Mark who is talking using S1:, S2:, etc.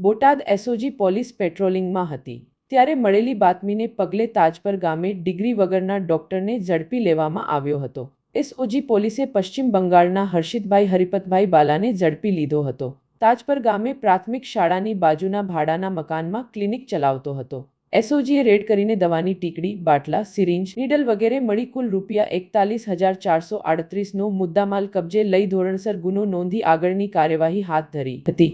S1: Botad SOG police પેટ્રોલિંગમાં હતી ત્યારે મળેલી બાતમીને પગલે તાજપર ગામે ડિગ્રી વગરના ડોક્ટરને ઝડપી લેવામાં આવ્યો હતો। એસઓજી પોલીસે પશ્ચિમ બંગાળના હર્ષિતભાઈ હરિપતભાઈ બાલાને ઝડપી લીધો હતો। તાજપર ગામે પ્રાથમિક શાળાની બાજુના ભાડાના મકાનમાં ક્લિનિક ચલાવતો હતો। એસઓજીએ રેડ કરીને દવાની ટીકડી, બાટલા, સિરિંજ, નીડલ વગેરે મળી કુલ ₹41,438નો મુદ્દામાલ કબજે લઈ ધોરણસર ગુનો નોંધી આગળની કાર્યવાહી હાથ ધરી હતી।